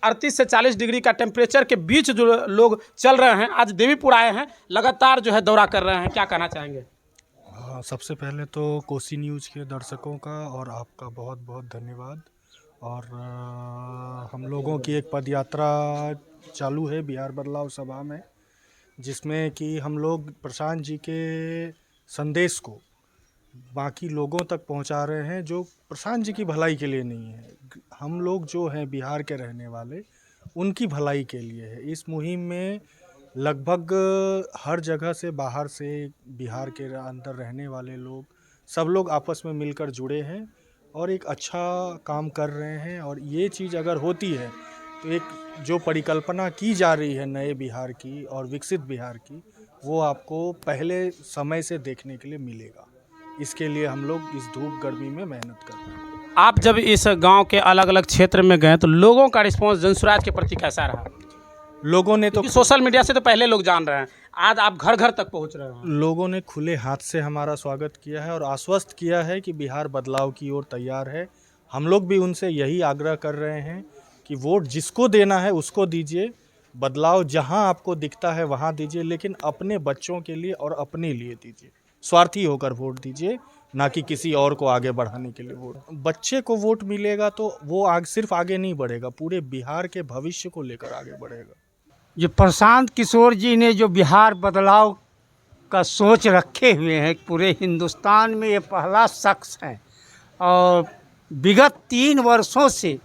38 से 40 डिग्री का टेम्परेचर के बीच जो लोग चल रहे हैं, आज देवीपुर आए हैं, लगातार जो है दौरा कर रहे हैं, क्या कहना चाहेंगे? सबसे पहले तो कोसी न्यूज़ के दर्शकों का और आपका बहुत बहुत धन्यवाद। और हम लोगों की एक पद यात्रा चालू है बिहार बदलाव सभा में, जिसमें कि हम लोग प्रशांत जी के संदेश को बाकी लोगों तक पहुंचा रहे हैं, जो प्रशांत जी की भलाई के लिए नहीं है। हम लोग जो हैं बिहार के रहने वाले, उनकी भलाई के लिए है। इस मुहिम में लगभग हर जगह से, बाहर से, बिहार के अंदर रहने वाले लोग, सब लोग आपस में मिलकर जुड़े हैं और एक अच्छा काम कर रहे हैं। और ये चीज़ अगर होती है तो एक जो परिकल्पना की जा रही है नए बिहार की और विकसित बिहार की, वो आपको पहले समय से देखने के लिए मिलेगा। इसके लिए हम लोग इस धूप गर्मी में मेहनत कर रहे हैं। आप जब इस गांव के अलग अलग क्षेत्र में गए तो लोगों का रिस्पांस जनसुराज के प्रति कैसा रहा? लोगों ने तो सोशल मीडिया से तो पहले लोग जान रहे हैं, आज आप घर घर तक पहुंच रहे हैं। लोगों ने खुले हाथ से हमारा स्वागत किया है और आश्वस्त किया है कि बिहार बदलाव की ओर तैयार है। हम लोग भी उनसे यही आग्रह कर रहे हैं कि वोट जिसको देना है उसको दीजिए, बदलाव जहां आपको दिखता है वहां दीजिए, लेकिन अपने बच्चों के लिए और अपने लिए दीजिए। स्वार्थी होकर वोट दीजिए, ना कि किसी और को आगे बढ़ाने के लिए वोट। बच्चे को वोट मिलेगा तो वो सिर्फ आगे नहीं बढ़ेगा, पूरे बिहार के भविष्य को लेकर आगे बढ़ेगा। जो प्रशांत किशोर जी ने जो बिहार बदलाव का सोच रखे हुए हैं, पूरे हिंदुस्तान में ये पहला शख्स है। और विगत 3 वर्षों से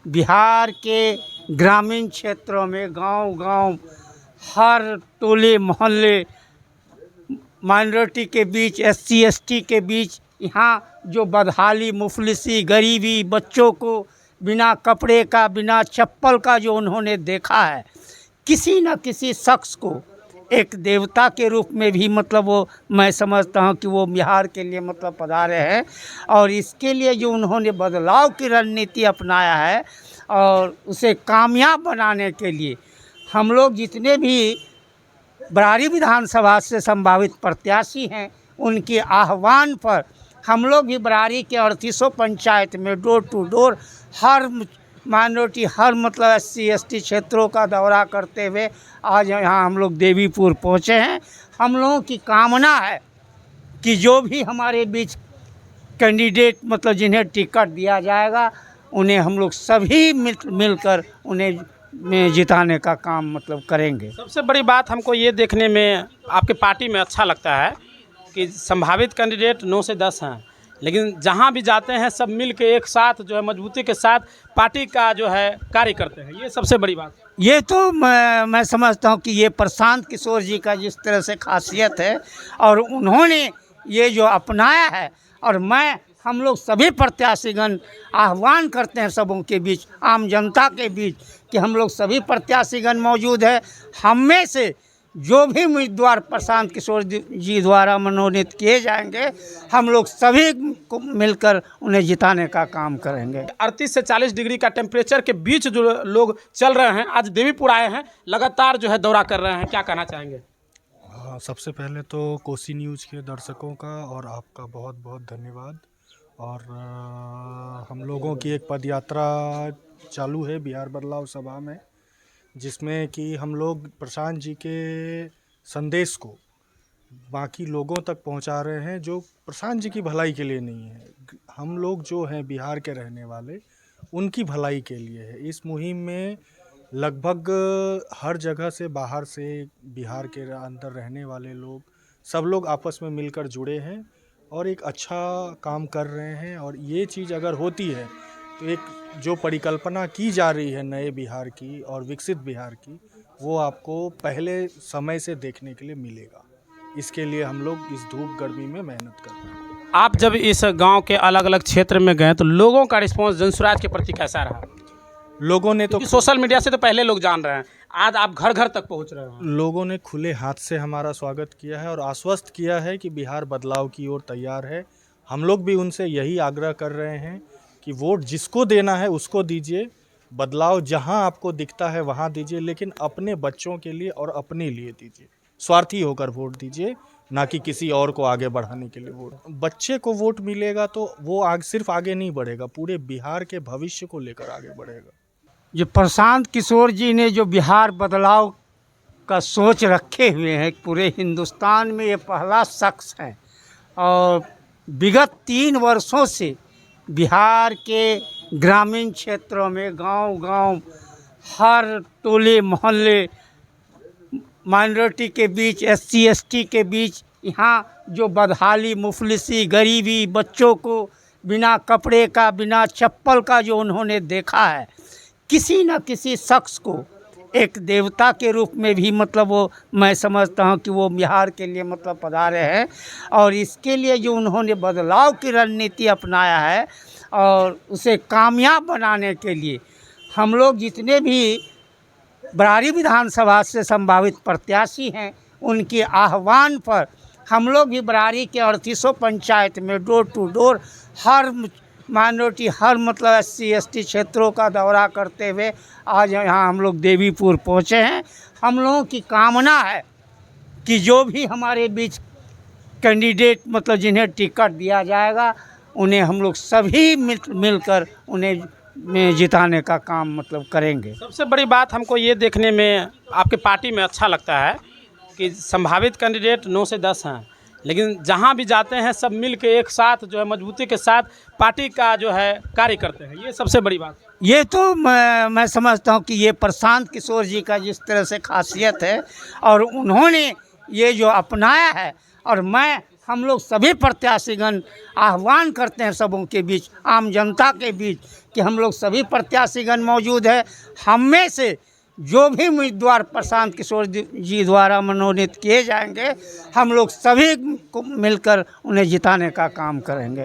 बिहार के ग्रामीण क्षेत्रों में, गांव-गांव, हर टोले मोहल्ले, माइनॉरिटी के बीच, SC ST के बीच, यहाँ जो बदहाली, मुफलिसी, गरीबी, बच्चों को बिना कपड़े का, बिना चप्पल का जो उन्होंने देखा है, किसी न किसी शख्स को एक देवता के रूप में भी मतलब वो, मैं समझता हूँ कि वो बिहार के लिए मतलब पधारे हैं। और इसके लिए जो उन्होंने बदलाव की रणनीति अपनाया है और उसे कामयाब बनाने के लिए हम लोग जितने भी बरारी विधानसभा से संभावित प्रत्याशी हैं, उनके आह्वान पर हम लोग भी बरारी के 38 पंचायत में डोर टू डोर हर माइनॉरिटी, हर मतलब SC ST क्षेत्रों का दौरा करते हुए आज यहाँ हम लोग देवीपुर पहुँचे हैं। हम लोगों की कामना है कि जो भी हमारे बीच कैंडिडेट मतलब जिन्हें टिकट दिया जाएगा, उन्हें हम लोग सभी मिलकर उन्हें जिताने का काम मतलब करेंगे। सबसे बड़ी बात हमको ये देखने में आपके पार्टी में अच्छा लगता है कि संभावित कैंडिडेट 9 से 10 हैं, लेकिन जहाँ भी जाते हैं सब मिल के एक साथ जो है मजबूती के साथ पार्टी का जो है कार्य करते हैं। ये सबसे बड़ी बात। ये तो मैं समझता हूँ कि ये प्रशांत किशोर जी का जिस तरह से खासियत है और उन्होंने ये जो अपनाया है, और हम लोग सभी प्रत्याशीगण आह्वान करते हैं सबों के बीच, आम जनता के बीच, कि हम लोग सभी प्रत्याशीगण मौजूद हैं। हम में से जो भी उम्मीदवार प्रशांत किशोर जी द्वारा मनोनीत किए जाएंगे, हम लोग सभी को मिलकर उन्हें जिताने का काम करेंगे। 38 से 40 डिग्री का टेम्परेचर के बीच जो लोग चल रहे हैं, आज देवीपुर आए हैं, लगातार जो है दौरा कर रहे हैं, क्या कहना चाहेंगे? सबसे पहले तो कोसी न्यूज़ के दर्शकों का और आपका बहुत बहुत धन्यवाद। और हम लोगों की एक पद यात्रा चालू है बिहार बदलाव सभा में, जिसमें कि हम लोग प्रशांत जी के संदेश को बाकी लोगों तक पहुंचा रहे हैं, जो प्रशांत जी की भलाई के लिए नहीं है। हम लोग जो हैं बिहार के रहने वाले, उनकी भलाई के लिए है। इस मुहिम में लगभग हर जगह से, बाहर से, बिहार के अंदर रहने वाले लोग, सब लोग आपस में मिलकर जुड़े हैं और एक अच्छा काम कर रहे हैं। और ये चीज़ अगर होती है तो एक जो परिकल्पना की जा रही है नए बिहार की और विकसित बिहार की, वो आपको पहले समय से देखने के लिए मिलेगा। इसके लिए हम लोग इस धूप गर्मी में मेहनत कर रहे हैं। आप जब इस गांव के अलग अलग क्षेत्र में गए तो लोगों का रिस्पांस जनसुराज के प्रति कैसा रहा? लोगों ने तो सोशल मीडिया से तो पहले लोग जान रहे हैं, आज आप घर घर तक पहुंच रहे हैं। लोगों ने खुले हाथ से हमारा स्वागत किया है और आश्वस्त किया है कि बिहार बदलाव की ओर तैयार है। हम लोग भी उनसे यही आग्रह कर रहे हैं कि वोट जिसको देना है उसको दीजिए, बदलाव जहां आपको दिखता है वहां दीजिए, लेकिन अपने बच्चों के लिए और अपने लिए दीजिए। स्वार्थी होकर वोट दीजिए, ना कि किसी और को आगे बढ़ाने के लिए वोट। बच्चे को वोट मिलेगा तो वो सिर्फ आगे नहीं बढ़ेगा, पूरे बिहार के भविष्य को लेकर आगे बढ़ेगा। जो प्रशांत किशोर जी ने जो बिहार बदलाव का सोच रखे हुए हैं, पूरे हिंदुस्तान में ये पहला शख्स है। और विगत 3 वर्षों से बिहार के ग्रामीण क्षेत्रों में गांव-गांव, हर टोले मोहल्ले, माइनॉरिटी के बीच, SC ST के बीच, यहाँ जो बदहाली, मुफलिसी, गरीबी, बच्चों को बिना कपड़े का, बिना चप्पल का जो उन्होंने देखा है, किसी न किसी शख्स को एक देवता के रूप में भी मतलब वो, मैं समझता हूँ कि वो बिहार के लिए मतलब पधारे हैं। और इसके लिए जो उन्होंने बदलाव की रणनीति अपनाया है और उसे कामयाब बनाने के लिए हम लोग जितने भी बरारी विधानसभा से संभावित प्रत्याशी हैं, उनके आह्वान पर हम लोग भी बरारी के 38 पंचायत में डोर टू डोर हर माइनॉरिटी, हर मतलब SC ST क्षेत्रों का दौरा करते हुए आज यहाँ हम लोग देवीपुर पहुँचे हैं। हम लोगों की कामना है कि जो भी हमारे बीच कैंडिडेट मतलब जिन्हें टिकट दिया जाएगा, उन्हें हम लोग सभी मिलकर उन्हें जिताने का काम मतलब करेंगे। सबसे बड़ी बात हमको ये देखने में आपके पार्टी में अच्छा लगता है कि संभावित कैंडिडेट 9 से 10 हैं, लेकिन जहाँ भी जाते हैं सब मिल के एक साथ जो है मजबूती के साथ पार्टी का जो है कार्य करते हैं। ये सबसे बड़ी बात। ये तो मैं समझता हूँ कि ये प्रशांत किशोर जी का जिस तरह से खासियत है और उन्होंने ये जो अपनाया है, और हम लोग सभी प्रत्याशीगण आह्वान करते हैं सबों के बीच, आम जनता के बीच, कि हम लोग सभी प्रत्याशीगण मौजूद है। हम में से जो भी उम्मीदवार प्रशांत किशोर जी द्वारा मनोनीत किए जाएंगे, हम लोग सभी को मिलकर उन्हें जिताने का काम करेंगे।